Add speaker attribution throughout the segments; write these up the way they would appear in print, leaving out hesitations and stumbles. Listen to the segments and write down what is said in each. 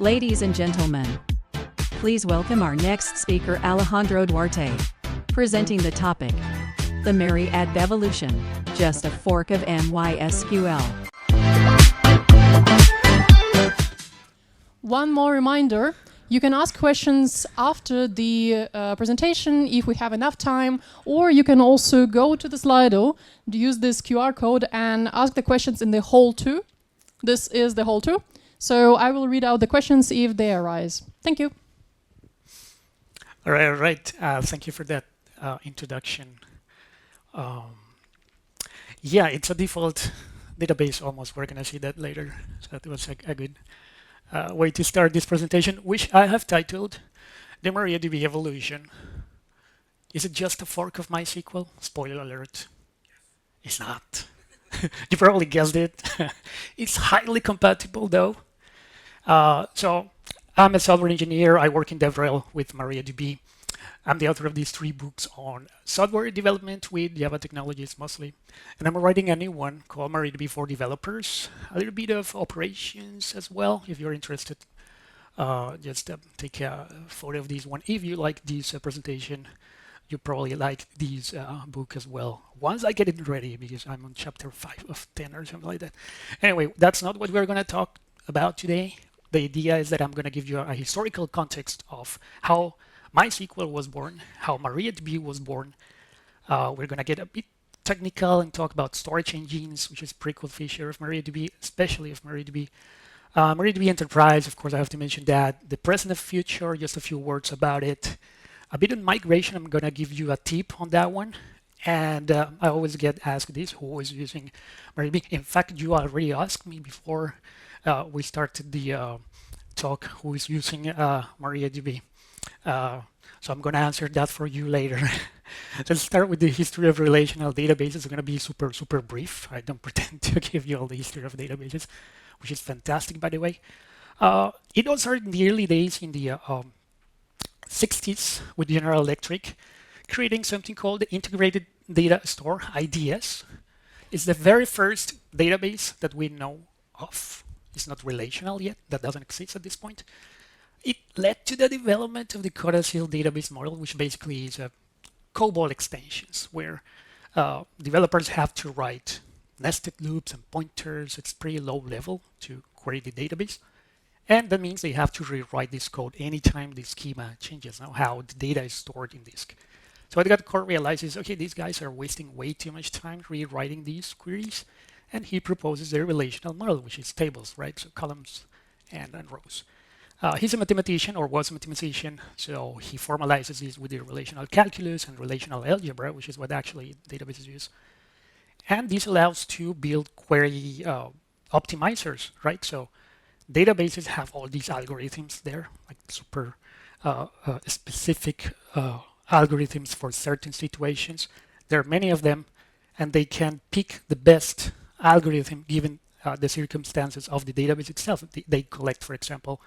Speaker 1: Ladies and gentlemen, please welcome our next speaker, Alejandro Duarte, presenting the topic, the MariaDB evolution, just a fork of MySQL.
Speaker 2: One more reminder, you can ask questions after the presentation if we have enough time, or you can also go to the Slido, use this QR code and ask the questions in the hall 2. This is the hall 2. So I will read out the questions if they arise. Thank you.
Speaker 3: All right. Thank you for that introduction. Yeah, it's a default database almost. We're going to see that later. So that was a good way to start this presentation, which I have titled the MariaDB evolution. Is it just a fork of MySQL? Spoiler alert. It's not. You probably guessed it. It's highly compatible though. So I'm a software engineer. I work in DevRel with MariaDB. I'm the author of these 3 books on software development with Java technologies mostly. And I'm writing a new one called MariaDB for Developers. A little bit of operations as well, if you're interested. Just take a photo of this one. If you like this presentation, you probably like this book as well. Once I get it ready, because I'm on chapter 5 of 10 or something like that. Anyway, that's not what we're going to talk about today. The idea is that I'm going to give you a historical context of how MySQL was born, how MariaDB was born. We're going to get a bit technical and talk about storage engines, which is a pretty cool feature of MariaDB, especially of MariaDB. MariaDB Enterprise, of course, I have to mention that. The present and future, just a few words about it. A bit on migration, I'm going to give you a tip on that one. And I always get asked this, who is using MariaDB? In fact, you already asked me before we started the talk, who is using MariaDB. So I'm going to answer that for you later. Let's start with the history of relational databases. It's going to be super brief. I don't pretend to give you all the history of databases, which is fantastic, by the way. It all started in the early days in the 60s with General Electric, creating something called the Integrated Data Store, IDS. It's the very first database that we know of. It's not relational yet. That doesn't exist at this point. It led to the development of the Codacil database model, which basically is a COBOL extensions where developers have to write nested loops and pointers. It's pretty low level to query the database. And that means they have to rewrite this code anytime the schema changes, now how the data is stored in disk. So what the core realizes, okay, these guys are wasting way too much time rewriting these queries. And he proposes a relational model, which is tables, right? So columns and rows. He's a mathematician, or was a mathematician, so he formalizes this with the relational calculus and relational algebra, which is what actually databases use. And this allows to build query optimizers, right? So databases have all these algorithms there, like super specific algorithms for certain situations. There are many of them, and they can pick the best algorithm given the circumstances of the database itself. They collect, for example,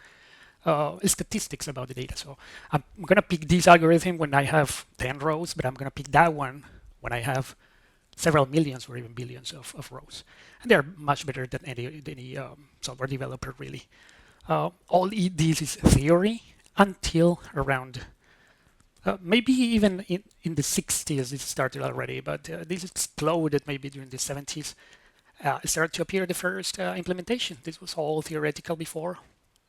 Speaker 3: statistics about the data. So I'm going to pick this algorithm when I have 10 rows, but I'm going to pick that one when I have several millions or even billions of rows. And they're much better than any software developer, really. All this is theory until around maybe even in the 60s it started already, but this exploded maybe during the 70s. It started to appear the first implementation. This was all theoretical before.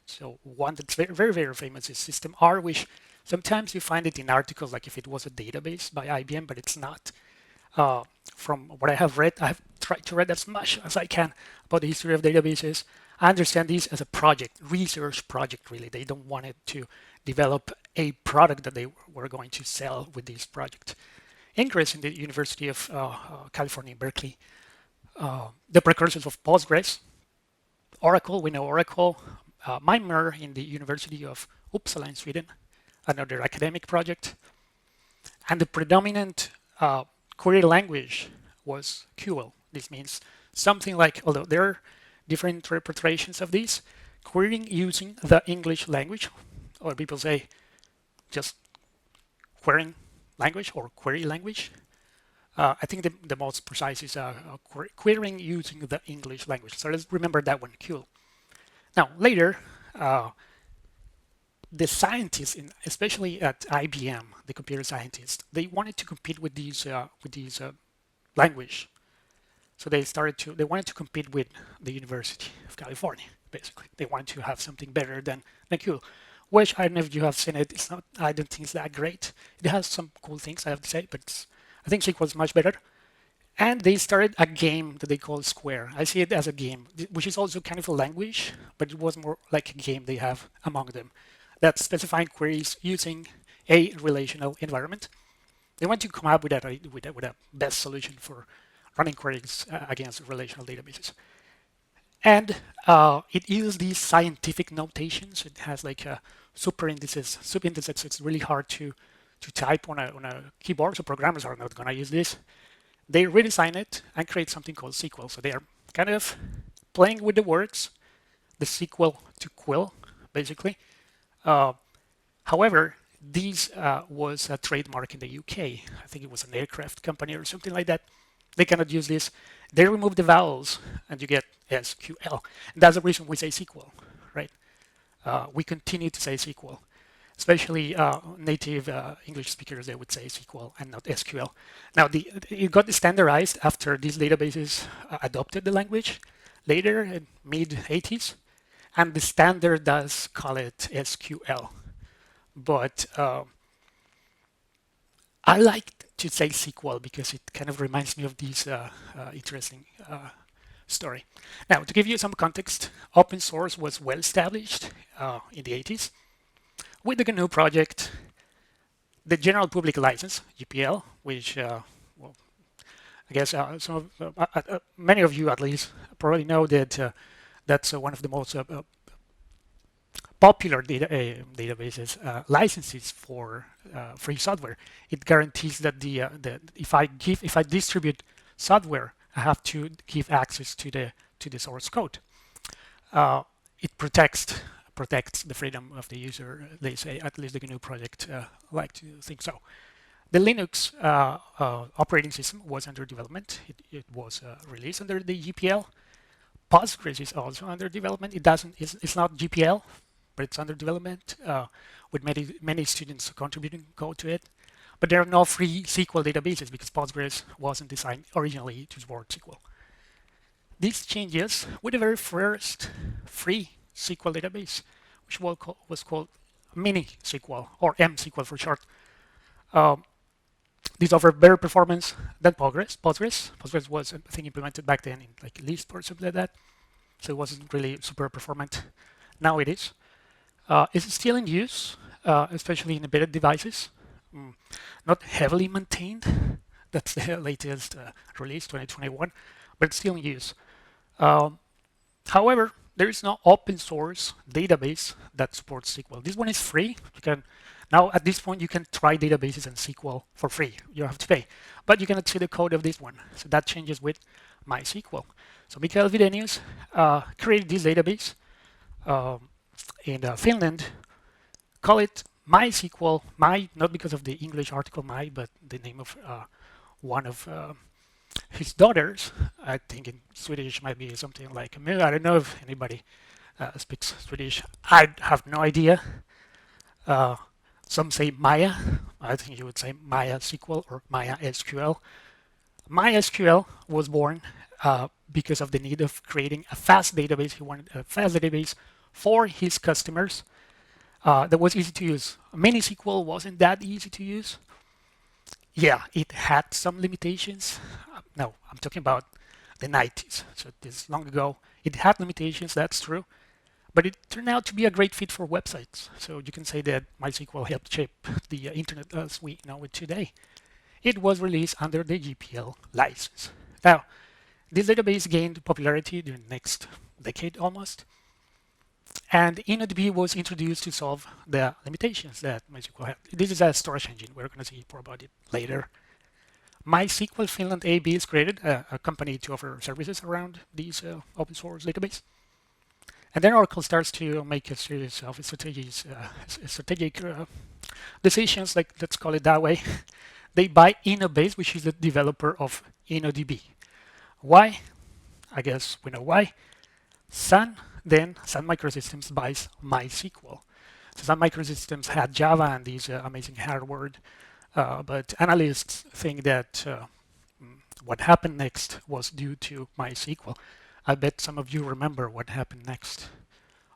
Speaker 3: So one that's very famous is System R, which sometimes you find it in articles like if it was a database by IBM, but it's not. From what I have read, I have tried to read as much as I can about the history of databases. I understand this as a project, research project, really. They don't want it to develop a product that they were going to sell with this project. Ingress in the University of California, Berkeley. The precursors of Postgres, Oracle, we know Oracle. Mimer in the University of Uppsala in Sweden, another academic project. And the predominant query language was QL. This means something like, although there are different interpretations of this, querying using the English language, or people say just querying language or query language. I think the most precise is querying using the English language. So let's remember that one, QL. Now, later, the scientists, especially at IBM, the computer scientists, they wanted to compete with these language. So they wanted to compete with the University of California, basically. They wanted to have something better than Q, which I don't know if you have seen it. It's not, I don't think it's that great. It has some cool things, I have to say, but I think SQL is much better. And they started a game that they call Square. I see it as a game, which is also kind of a language, but it was more like a game they have among them. That's specifying queries using a relational environment. They want to come up with a best solution for running queries against relational databases. And it uses these scientific notations. It has like a super indices. So it's really hard to type on a keyboard, so programmers are not going to use this. They redesign it and create something called SQL. So they are kind of playing with the words, the SQL to quill, basically. However, this was a trademark in the UK. I think it was an aircraft company or something like that. They cannot use this. They remove the vowels and you get SQL. And that's the reason we say SQL, right? We continue to say SQL, especially native English speakers, they would say SQL and not SQL. Now, it got standardized after these databases adopted the language later in mid-80s. And the standard does call it SQL. But I like to say SQL because it kind of reminds me of this interesting story. Now, to give you some context, open source was well established in the 80s. With the GNU project, the general public license, GPL, which, well, I guess many of you at least probably know that that's one of the most popular databases licenses for free software. It guarantees that if I distribute software, I have to give access to the source code. It protects the freedom of the user. They say, at least the GNU project like to think so. The Linux operating system was under development. It was released under the GPL. Postgres is also under development. It's not GPL, but it's under development with many students contributing code to it. But there are no free SQL databases because Postgres wasn't designed originally to support SQL. These changes with the very first free SQL database, which was called MiniSQL or MSQL for short. These offer better performance than Postgres. Postgres was, I think, implemented back then in like Lisp or something like that. So it wasn't really super performant. Now it is. It's still in use, especially in embedded devices. Not heavily maintained. That's the latest release, 2021, but it's still in use. However, there is no open source database that supports SQL. This one is free. You can now at this point you can try databases and SQL for free. You don't have to pay, but you cannot see the code of this one. So that changes with MySQL. So Mikael Videnius created this database in Finland. Call it MySQL. Not because of the English article my, but the name of one of his daughters. I think in Swedish might be something like, I don't know if anybody speaks Swedish. I have no idea. Some say Maya. I think you would say MySQL or MySQL. MySQL was born because of the need of creating a fast database. He wanted a fast database for his customers that was easy to use. MiniSQL wasn't that easy to use. Yeah, it had some limitations. No, I'm talking about the 90s. So this long ago. It had limitations, that's true. But it turned out to be a great fit for websites. So you can say that MySQL helped shape the internet as we know it today. It was released under the GPL license. Now, this database gained popularity during the next decade almost. And InnoDB was introduced to solve the limitations that MySQL had. This is a storage engine. We're going to see more about it later. MySQL Finland AB is created, a company to offer services around these open source database. And then Oracle starts to make a series of strategic decisions, like let's call it that way. They buy InnoBase, which is the developer of InnoDB. Why? I guess we know why. Sun Microsystems buys MySQL. Sun Microsystems had Java and these amazing hardware, but analysts think that what happened next was due to MySQL. I bet some of you remember what happened next.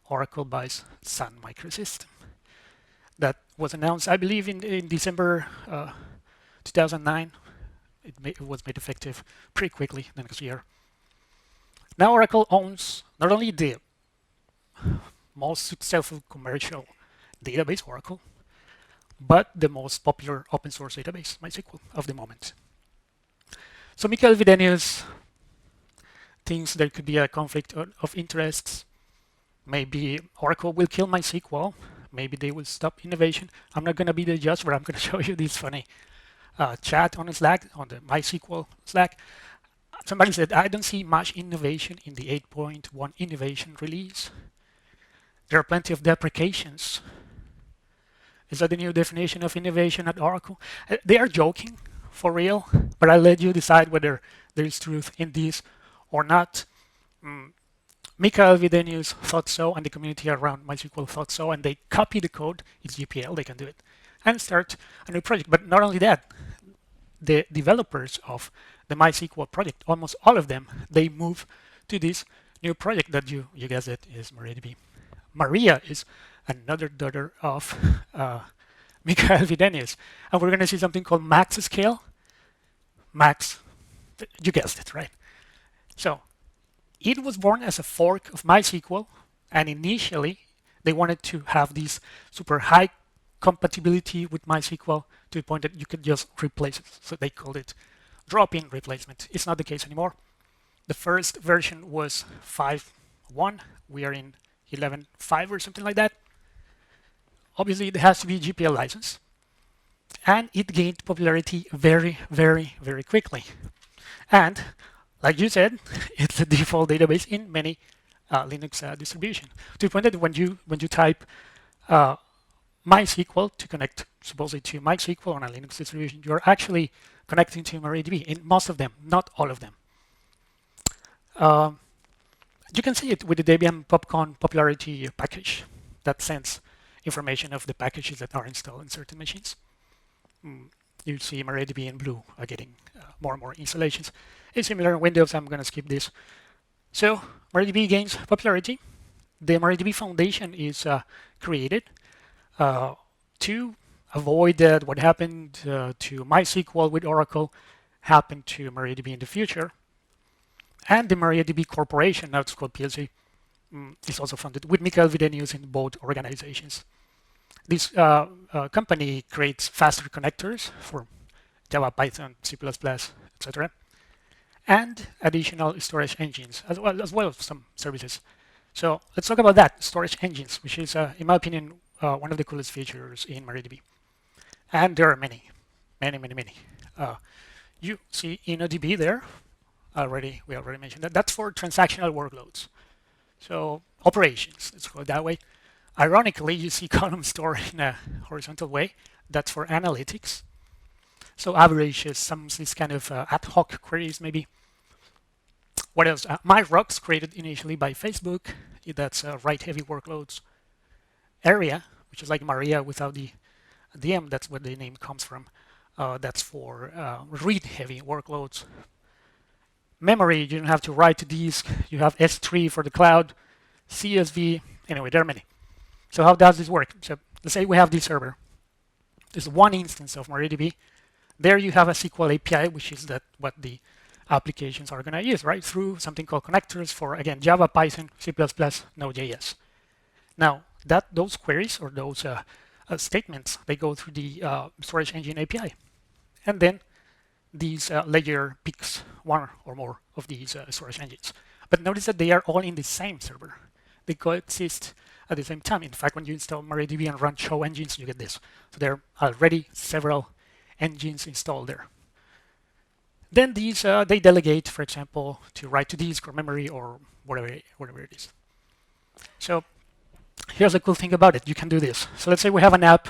Speaker 3: Oracle buys Sun Microsystems. That was announced, I believe, in December 2009. It was made effective pretty quickly the next year. Now Oracle owns not only the most successful commercial database, Oracle, but the most popular open source database, MySQL, of the moment. So Michael Videnius thinks there could be a conflict of interests. Maybe Oracle will kill MySQL. Maybe they will stop innovation. I'm not going to be the judge, but I'm going to show you this funny chat on Slack, on the MySQL Slack. Somebody said, I don't see much innovation in the 8.1 innovation release. There are plenty of deprecations. Is that the new definition of innovation at Oracle? They are joking, for real, but I'll let you decide whether there is truth in this or not. Michael Videnius thought so, and the community around MySQL thought so, and they copy the code. It's GPL, they can do it, and start a new project. But not only that, the developers of the MySQL project, almost all of them, they move to this new project that you guessed it is MariaDB. Maria is another daughter of Michael Videnius, and we're going to see something called max scale. Max, you guessed it, right? So it was born as a fork of MySQL, and initially they wanted to have this super high compatibility with MySQL to the point that you could just replace it. So they called it drop-in replacement. It's not the case anymore. The first version was 5.1. We are in 11.5 or something like that. Obviously, it has to be GPL license. And it gained popularity very, very, very quickly. And like you said, it's the default database in many Linux distributions. To the point that when you type MySQL to connect supposedly to MySQL on a Linux distribution, you're actually connecting to MariaDB in most of them, not all of them. You can see it with the Debian Popcorn popularity package that sends information of the packages that are installed in certain machines. You see MariaDB in blue are getting more and more installations. It's similar in Windows. I'm going to skip this. So MariaDB gains popularity. The MariaDB Foundation is created to avoid that what happened to MySQL with Oracle happened to MariaDB in the future. And the MariaDB Corporation, now it's called PLC, is also funded with Michael Videnius in both organizations. This company creates faster connectors for Java, Python, C++, etc., and additional storage engines, as well as some services. So let's talk about that, storage engines, which is, in my opinion, one of the coolest features in MariaDB. And there are many. You see InnoDB there. We already mentioned that. That's for transactional workloads. So operations, let's call it that way. Ironically, you see column store in a horizontal way. That's for analytics. So averages, some these kind of ad hoc queries maybe. What else? MyRocks, created initially by Facebook. That's write-heavy workloads. Area, which is like Maria without the DM. That's where the name comes from. That's for read-heavy workloads. Memory, you don't have to write to disk. You have S3 for the cloud. CSV. Anyway, there are many. So how does this work? So let's say we have this server. There's one instance of MariaDB. There you have a SQL API, which is what the applications are going to use, right? Through something called connectors for, again, Java, Python, C++, Node.js. Now, those queries or those statements, they go through the storage engine API. And then these layer picks one or more of these storage engines. But notice that they are all in the same server. They coexist at the same time. In fact, when you install MariaDB and run show engines, you get this. So there are already several engines installed there. Then these, they delegate, for example, to write to disk or memory or whatever it is. So here's the cool thing about it. You can do this. So let's say we have an app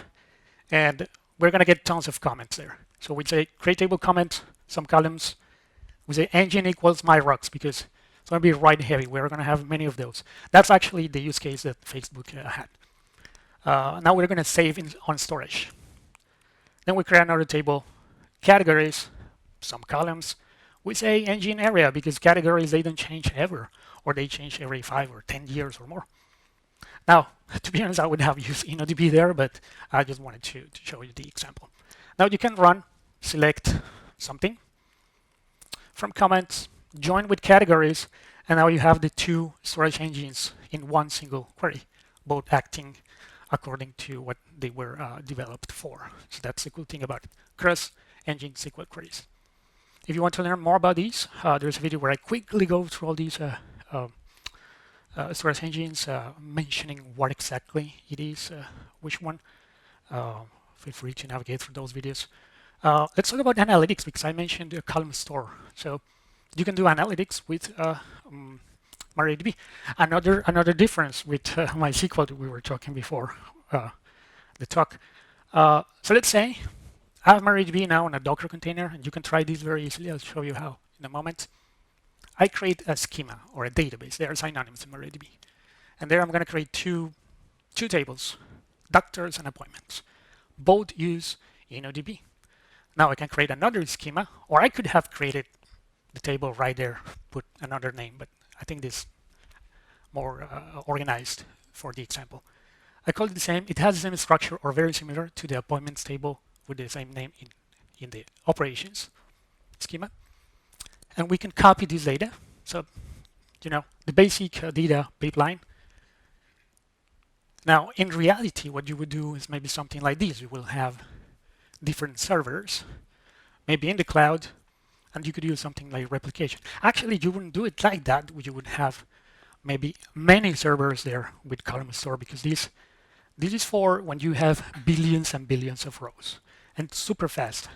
Speaker 3: and we're going to get tons of comments there. So we say create table comment, some columns. We say engine equals MyRocks because it's going to be write heavy. We're going to have many of those. That's actually the use case that Facebook had. Now we're going to save on storage. Then we create another table, categories, some columns. We say engine area because categories, they don't change ever, or they change every 5 or 10 years or more. Now, to be honest, I would have used InnoDB there, but I just wanted to show you the example. Now you can run, select something from comments, join with categories, and now you have the two storage engines in one single query, both acting according to what they were developed for. So that's the cool thing about cross-engine SQL queries. If you want to learn more about these, there's a video where I quickly go through all these storage engines, mentioning what exactly it is, which one. Feel free to navigate through those videos. Let's talk about analytics because I mentioned a column store. So you can do analytics with MariaDB. Another difference with MySQL that we were talking before the talk. So let's say I have MariaDB now in a Docker container, and you can try this very easily. I'll show you how in a moment. I create a schema or a database. They are synonyms in MariaDB. And there I'm going to create two tables, doctors and appointments. Both use InnoDB. Now I can create another schema, or I could have created the table right there, put another name, but I think this is more organized for the example. I call it the same. It has the same structure or very similar to the appointments table with the same name in the operations schema. And we can copy this data. So, the basic data pipeline. Now, in reality, what you would do is maybe something like this. You will have different servers, maybe in the cloud, and you could use something like replication. Actually, you wouldn't do it like that. You would have maybe many servers there with column store, because this is for when you have billions and billions of rows and super fast.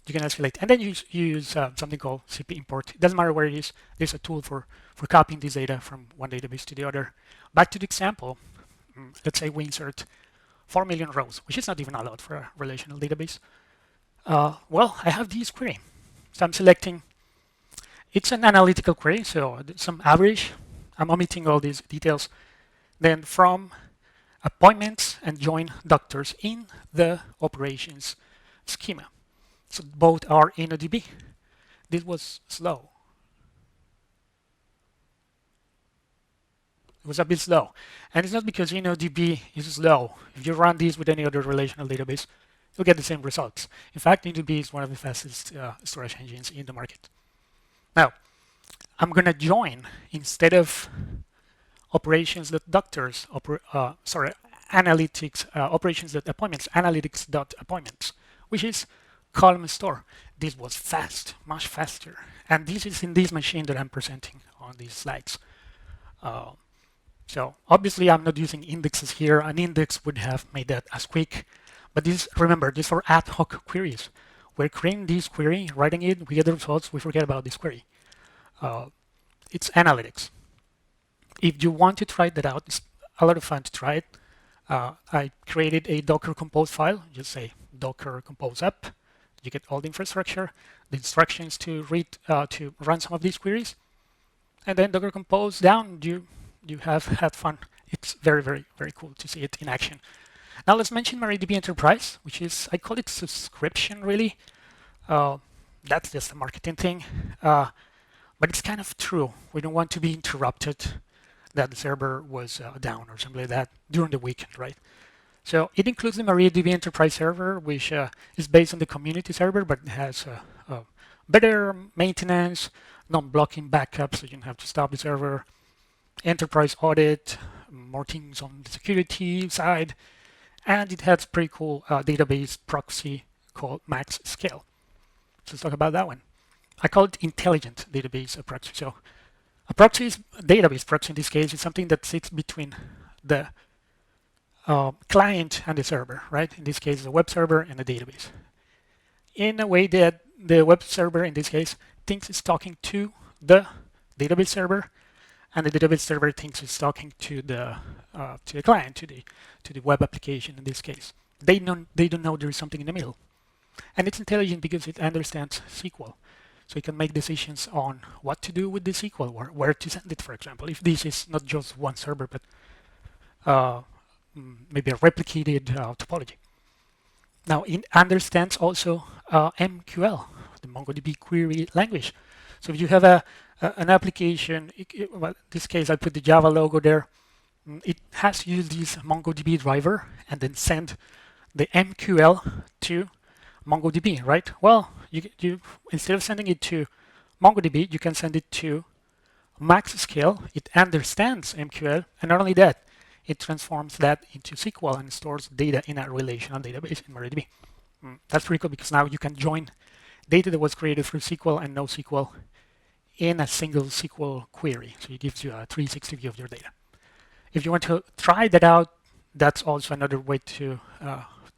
Speaker 3: You can escalate, and then you use something called CP import. It doesn't matter where it is. There's a tool for copying this data from one database to the other. Back to the example. Let's say we insert 4 million rows, which is not even allowed for a relational database. Well, I have this query. So I'm selecting. It's an analytical query, so some average. I'm omitting all these details. Then from appointments and join doctors in the operations schema. So both are InnoDB. This was slow. It was a bit slow. And it's not because InnoDB is slow. If you run this with any other relational database, you'll get the same results. In fact, InnoDB is one of the fastest storage engines in the market. Now, I'm going to join instead of operations.doctors, analytics, operations.appointments, analytics.appointments, which is column store. This was fast, much faster. And this is in this machine that I'm presenting on these slides. So obviously I'm not using indexes here. An index would have made that as quick. But remember, these are ad hoc queries. We're creating this query, writing it, we get the results, we forget about this query. It's analytics. If you want to try that out, it's a lot of fun to try it. I created a Docker Compose file. Just say Docker Compose up. You get all the infrastructure, the instructions to run some of these queries, and then Docker Compose down. You have had fun. It's very, very, very cool to see it in action. Now let's mention MariaDB Enterprise, which is, I call it subscription really. That's just a marketing thing, but it's kind of true. We don't want to be interrupted that the server was down or something like that during the weekend, right? So it includes the MariaDB Enterprise server, which is based on the community server, but has better maintenance, non-blocking backup, so you don't have to stop the server, enterprise audit, more things on the security side, and it has pretty cool database proxy called MaxScale. So let's talk about that one. I call it intelligent database proxy. So a proxy is database proxy in this case is something that sits between the client and the server, right? In this case, a web server and a database. In a way that the web server, in this case, thinks it's talking to the database server, and the database server thinks it's talking to the client, to the web application. In this case, they don't know there is something in the middle, and it's intelligent because it understands SQL, so it can make decisions on what to do with the SQL, or where to send it. For example, if this is not just one server, but maybe a replicated topology. Now, it understands also MQL, the MongoDB query language. So if you have an application, well, in this case, I put the Java logo there. It has to use this MongoDB driver and then send the MQL to MongoDB, right? Well, you instead of sending it to MongoDB, you can send it to MySQL. It understands MQL, and not only that, it transforms that into SQL and stores data in a relational database in MariaDB. That's pretty cool because now you can join data that was created through SQL and NoSQL in a single SQL query. So it gives you a 360 view of your data. If you want to try that out, that's also another way to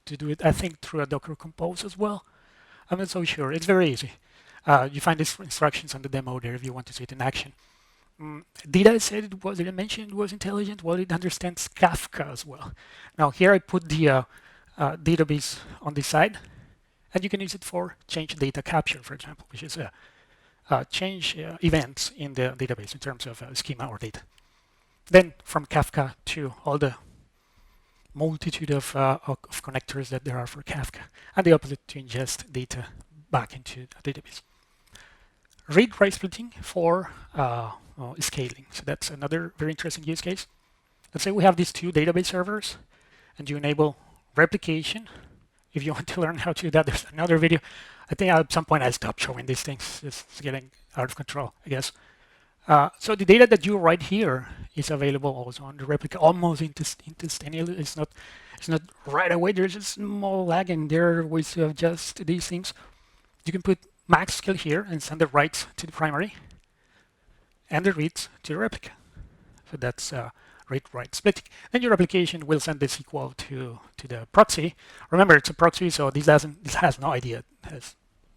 Speaker 3: do it. I think through a Docker Compose as well. I'm not so sure. It's very easy. You find these instructions on the demo there if you want to see it in action. Did I say did I mention it was intelligent? Well, it understands Kafka as well. Now here I put the database on this side, and you can use it for change data capture, for example, which is change events in the database in terms of schema or data. Then from Kafka to all the multitude of connectors that there are for Kafka, and the opposite to ingest data back into a database. Read-write splitting for scaling. So that's another very interesting use case. Let's say we have these two database servers, and you enable replication. If you want to learn how to do that, there's another video. I think at some point I'll stop showing these things. It's getting out of control, I guess. So the data that you write here is available also on the replica, almost instantaneously. It's not right away. There's a small lag, and there are ways to adjust these things. You can put MySQL here and send the writes to the primary, and the reads to the replica. So that's read-write splitting. Then your application will send the SQL to the proxy. Remember, it's a proxy, so this has no idea it has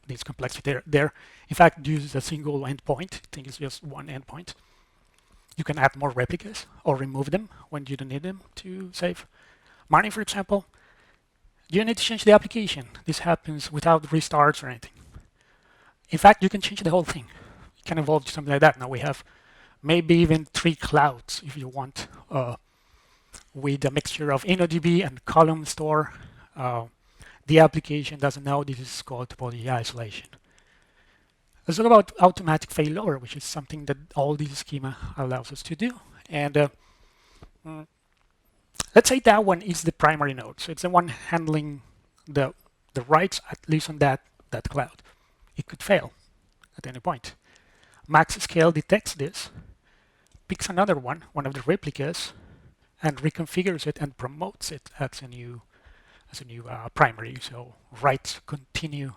Speaker 3: this complexity there. In fact, it uses a single endpoint. I think it's just one endpoint. You can add more replicas or remove them when you don't need them to save money, for example. You need to change the application. This happens without restarts or anything. In fact, you can change the whole thing. It can evolve to something like that. Now we have maybe even 3 clouds if you want, with a mixture of InnoDB and column store. The application doesn't know this is called topology isolation. Let's talk about automatic failover, which is something that all this schema allows us to do. And let's say that one is the primary node. So it's the one handling the writes, at least on that cloud. It could fail at any point. MySQL detects this, picks another one of the replicas, and reconfigures it and promotes it as a new primary. So writes continue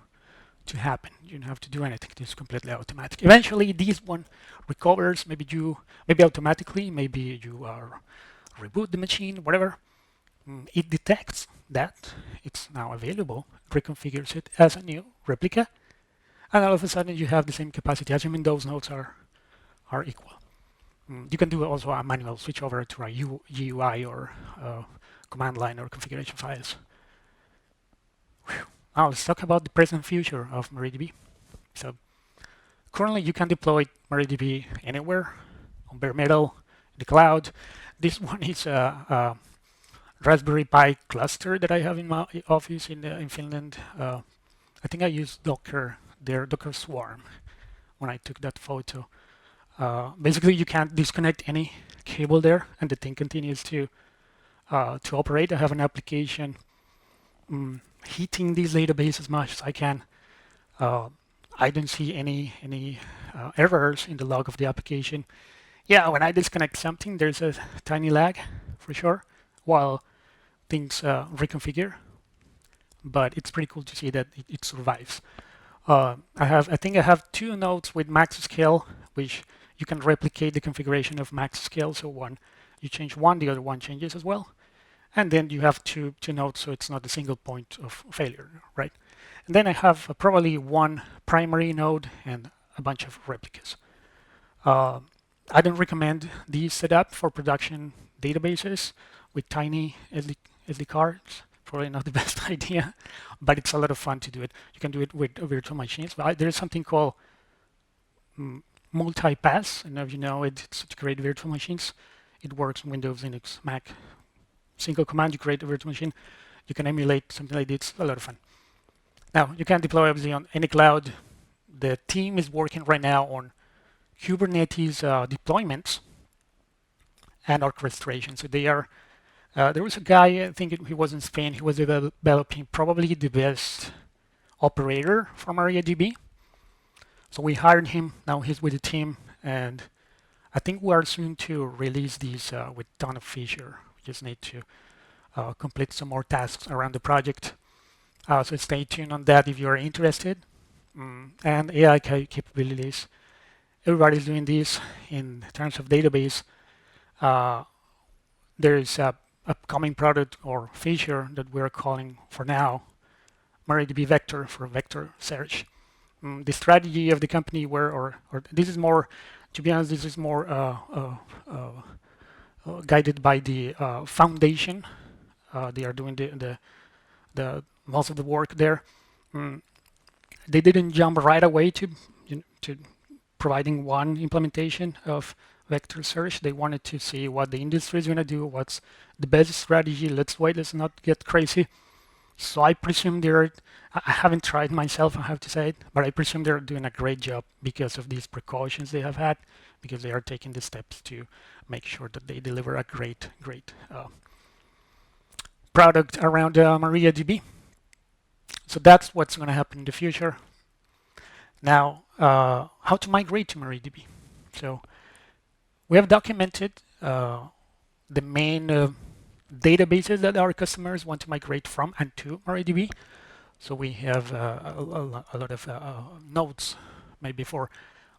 Speaker 3: to happen. You don't have to do anything. This is completely automatic. Eventually, this one recovers. Maybe automatically. Maybe you reboot the machine. Whatever. It detects that it's now available, reconfigures it as a new replica, and all of a sudden you have the same capacity, assuming those nodes are equal. You can do also a manual switch over to a GUI or command line or configuration files. Now let's talk about the present future of MariaDB. So currently you can deploy MariaDB anywhere, on bare metal, in the cloud. This one is a Raspberry Pi cluster that I have in my office in Finland. I think I used Docker Swarm when I took that photo. Basically, you can't disconnect any cable there, and the thing continues to operate. I have an application heating this database as much as I can. I don't see any errors in the log of the application. Yeah, when I disconnect something, there's a tiny lag for sure, while things reconfigure. But it's pretty cool to see that it survives. I think I have 2 nodes with MySQL, which you can replicate the configuration of MySQL. So one, you change one, the other one changes as well. And then you have two nodes, so it's not a single point of failure, right? And then I have probably one primary node and a bunch of replicas. I don't recommend this setup for production databases with tiny SD cards. Probably not the best idea, but it's a lot of fun to do it. You can do it with virtual machines. There's something called multi-pass, and if you know it, it's to create virtual machines. It works on Windows, Linux, Mac, single command, you create a virtual machine. You can emulate something like this. It's a lot of fun. Now, you can deploy obviously on any cloud. The team is working right now on Kubernetes deployments and orchestration. So they are, there was a guy, I think he was in Spain, he was developing probably the best operator for MariaDB. So we hired him, now he's with the team, and I think we are soon to release these with ton of feature. We just need to complete some more tasks around the project. So stay tuned on that if you're interested. And AI capabilities. Everybody's doing this in terms of database. There is a upcoming product or feature that we're calling for now MariaDB Vector for vector search. The strategy of the company or this is more, to be honest, this is more guided by the foundation. They are doing the most of the work there. They didn't jump right away to providing one implementation of vector search. They wanted to see what the industry is going to do, what's the best strategy. Let's wait, let's not get crazy. So I presume I haven't tried myself, I have to say it, but I presume they're doing a great job because of these precautions they have had, because they are taking the steps to make sure that they deliver a great product around MariaDB. So that's what's going to happen in the future. Now, how to migrate to MariaDB. So we have documented the main databases that our customers want to migrate from and to MariaDB. So we have a lot of notes, maybe for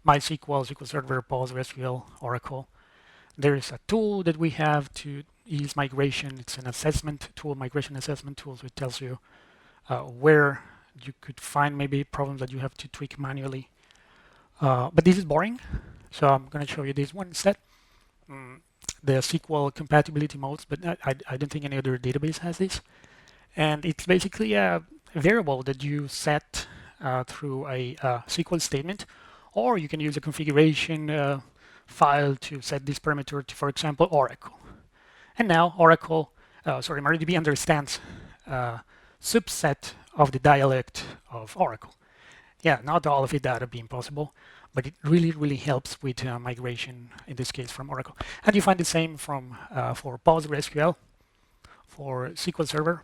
Speaker 3: MySQL, SQL Server, PostgreSQL, Oracle. There is a tool that we have to ease migration. It's an assessment tool, migration assessment tool, so it tells you where you could find maybe problems that you have to tweak manually. But this is boring, so I'm going to show you this one instead. The SQL compatibility modes, but I don't think any other database has this. And it's basically a variable that you set through a SQL statement, or you can use a configuration file to set this parameter to, for example, Oracle. And now MariaDB understands subset of the dialect of Oracle. Yeah, not all of it that would be impossible, but it really helps with migration, in this case from Oracle. And you find the same from for PostgreSQL, for SQL Server.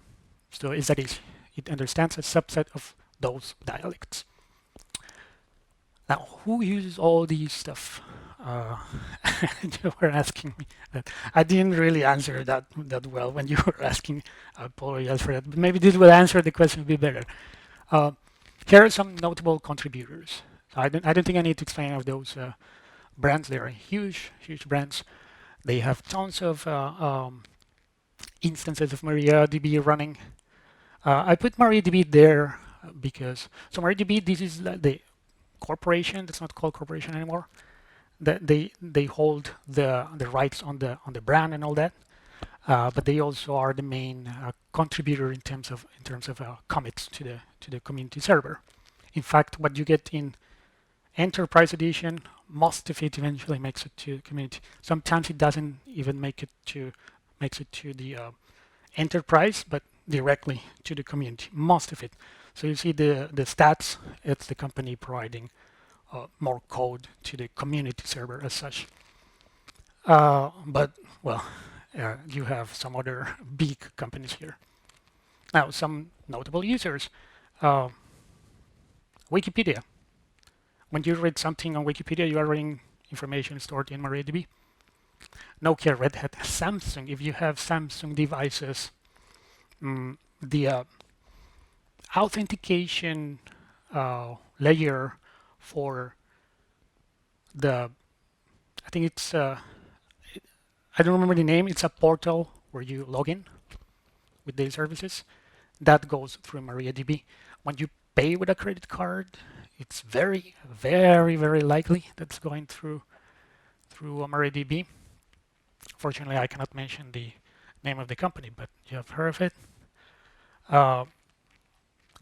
Speaker 3: So is that easy? It understands a subset of those dialects. Now, who uses all these stuff? You were asking me that. I didn't really answer that well when you were asking. I apologize for that, but maybe this will answer the question a bit better. Here are some notable contributors. I don't think I need to explain of those brands. They are huge brands. They have tons of instances of MariaDB running. I put MariaDB there because MariaDB, this is the corporation. That's not called corporation anymore. They hold the rights on the brand and all that. But they also are the main contributor in terms of commits to the community server. In fact, what you get in Enterprise Edition, most of it eventually makes it to community. Sometimes it doesn't even makes it to the enterprise, but directly to the community. Most of it. So you see the stats. It's the company providing more code to the community server as such. But well. You have some other big companies here. Now, some notable users. Wikipedia. When you read something on Wikipedia, you are reading information stored in MariaDB. Nokia, Red Hat, Samsung. If you have Samsung devices, the authentication layer for I think it's I don't remember the name. It's a portal where you log in with the services. That goes through MariaDB. When you pay with a credit card, it's very likely that's going through MariaDB. Fortunately, I cannot mention the name of the company, but you have heard of it.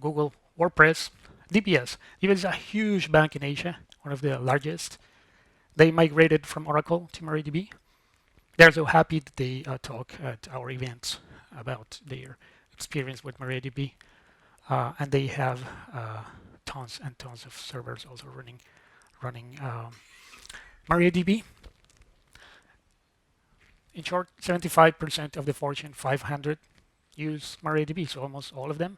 Speaker 3: Google, WordPress, DBS. DBS is a huge bank in Asia, one of the largest. They migrated from Oracle to MariaDB. they're so happy that they talk at our events about their experience with MariaDB, and they have tons and tons of servers also running MariaDB. In short, 75% of the Fortune 500 use MariaDB, so almost all of them.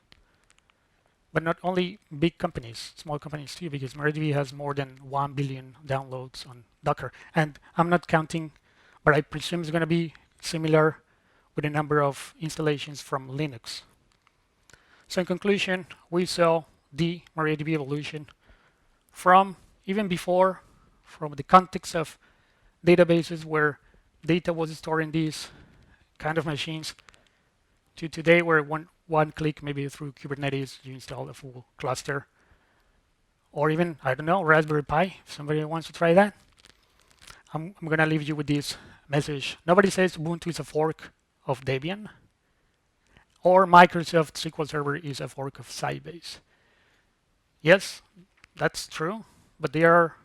Speaker 3: But not only big companies, small companies too, because MariaDB has more than 1 billion downloads on Docker. And I'm not counting, but I presume it's going to be similar with the number of installations from Linux. So in conclusion, we saw the MariaDB evolution from even before, from the context of databases where data was stored in these kind of machines, to today where one click, maybe through Kubernetes, you install a full cluster. Or even, I don't know, Raspberry Pi, if somebody wants to try that. I'm going to leave you with this message. Nobody says Ubuntu is a fork of Debian, or Microsoft SQL Server is a fork of Sybase. Yes, that's true, but they are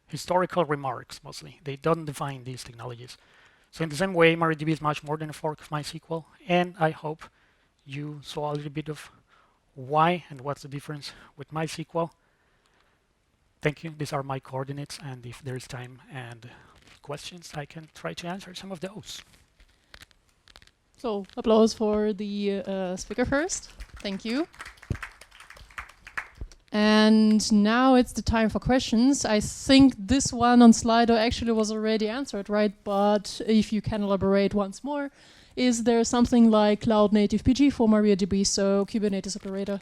Speaker 3: historical remarks mostly. They don't define these technologies. So in the same way, MariaDB is much more than a fork of MySQL, and I hope you saw a little bit of why and what's the difference with MySQL. Thank you. These are my coordinates, and if there's time and questions, I can try to answer some of those.
Speaker 2: So applause for the speaker first. Thank you. And now it's the time for questions. I think this one on Slido actually was already answered, right? But if you can elaborate once more, is there something like Cloud Native PG for MariaDB, so Kubernetes operator?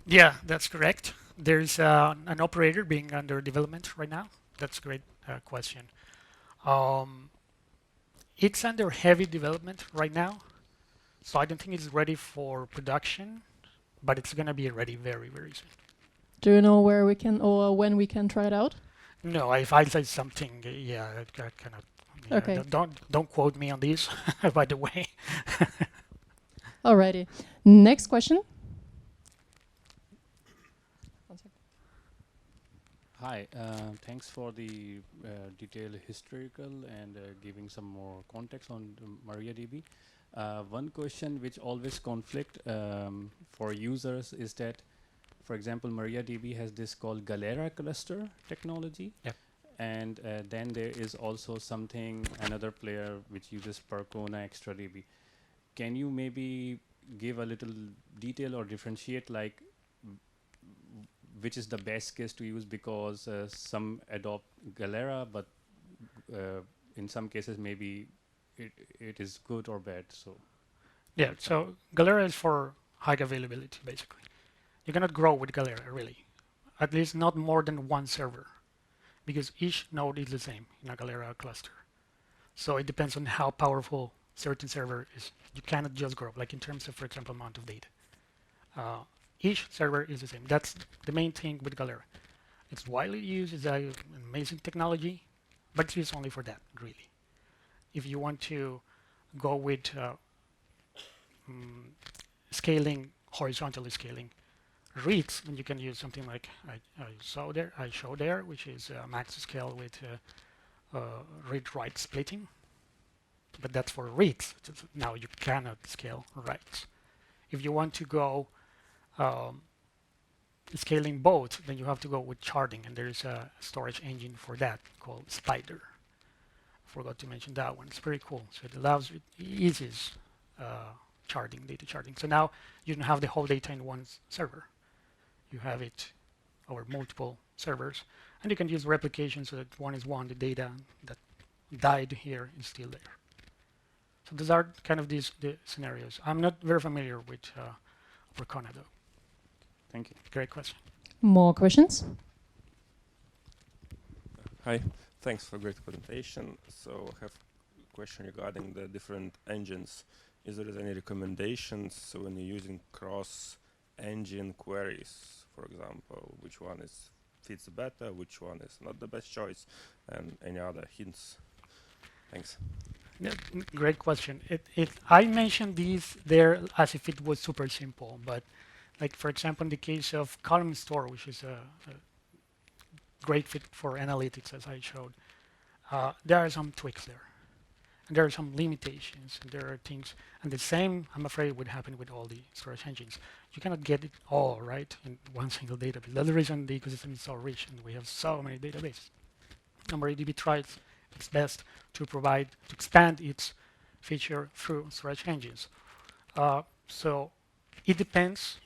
Speaker 3: Yeah, that's correct. There's an operator being under development right now. That's a great question. It's under heavy development right now, so I don't think it's ready for production, but it's going to be ready very, very soon.
Speaker 2: Do you know where we can or when we can try it out?
Speaker 3: No, if I say something, yeah, I cannot. Yeah,
Speaker 2: Okay.
Speaker 3: Don't quote me on these, by the way.
Speaker 2: Alrighty. Next question.
Speaker 4: Hi, thanks for the detailed historical and giving some more context on MariaDB. One question which always conflict for users is that, for example, MariaDB has this called Galera cluster technology.
Speaker 3: Yep.
Speaker 4: And then there is also something, another player which uses Percona XtraDB. Can you maybe give a little detail or differentiate like which is the best case to use, because some adopt Galera, but in some cases maybe it is good or bad. So
Speaker 3: Yeah, so Galera is for high availability, basically. You cannot grow with Galera, really. At least not more than one server, because each node is the same in a Galera cluster. So it depends on how powerful certain server is. You cannot just grow, like in terms of, for example, amount of data. Each server is the same. That's the main thing with Galera. It's widely used, it's an amazing technology, but it's used only for that, really. If you want to go with scaling, horizontally scaling reads, then you can use something like I showed there, which is max scale with read-write splitting. But that's for reads. Now you cannot scale writes. If you want to go scaling both, then you have to go with charting, and there is a storage engine for that called Spider. Forgot to mention that one. It's pretty cool. So it eases charting, data charting. So now you don't have the whole data in one server. You have it over multiple servers, and you can use replication so that one is one, the data that died here is still there. So those are kind of the scenarios. I'm not very familiar with Percona though.
Speaker 4: thank you.
Speaker 3: Great question.
Speaker 2: More questions?
Speaker 5: Hi, thanks for great presentation. So I have a question regarding the different engines. Is there any recommendations so when you're using cross-engine queries, for example, which one fits better, which one is not the best choice, and any other hints? Thanks.
Speaker 3: Yeah, great question. I mentioned these there as if it was super simple, but like for example, in the case of column store, which is a great fit for analytics, as I showed, there are some tweaks there. and there are some limitations, and there are things, and the same, I'm afraid, would happen with all the storage engines. You cannot get it all right in one single database. That's the reason the ecosystem is so rich, and we have so many databases. MariaDB tries its best to expand its feature through storage engines. So it depends.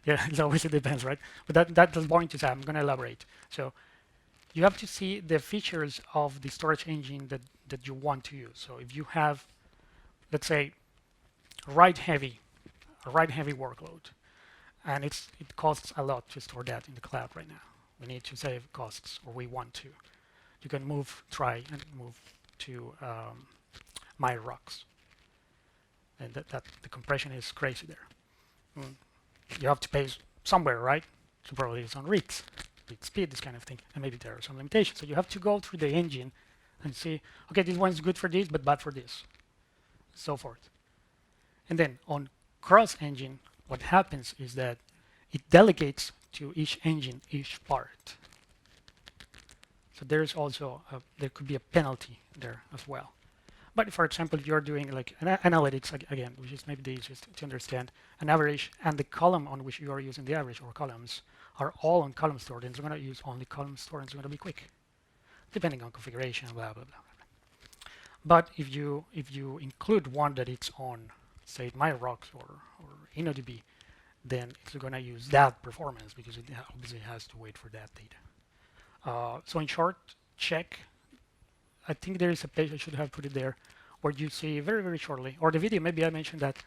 Speaker 3: Yeah, it always depends, right? But that's the point is I'm going to elaborate. So you have to see the features of the storage engine that you want to use. So if you have, let's say, a write-heavy workload, and it costs a lot to store that in the cloud right now. We need to save costs, or we want to. You can try and move to MyRocks, and that the compression is crazy there. You have to pay somewhere, right? So probably it's on read speed, this kind of thing, and maybe there are some limitations. So you have to go through the engine and see, okay, this one's good for this, but bad for this, so forth. And then on cross-engine, what happens is that it delegates to each engine each part. So there's also there could be a penalty there as well. But for example, if you're doing like analytics again, which is maybe the easiest to understand, an average and the column on which you are using the average or columns are all on column store, then it's going to use only column store and it's going to be quick, depending on configuration, blah blah blah. But if you include one that it's on, say, MyRocks or InnoDB, then it's going to use that performance because it obviously has to wait for that data. So in short, check. I think there is a page, I should have put it there, where you see very, very shortly, or the video, maybe I mentioned that,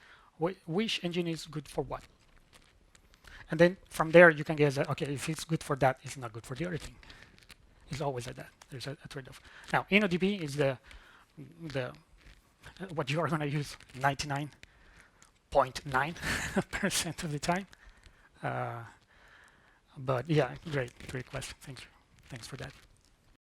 Speaker 3: which engine is good for what. And then from there, you can guess that, okay, if it's good for that, it's not good for the other thing. It's always like that. There's a trade-off. Now, InnoDB is what you are going to use 99.9% of the time. But yeah, great question. Thanks for that.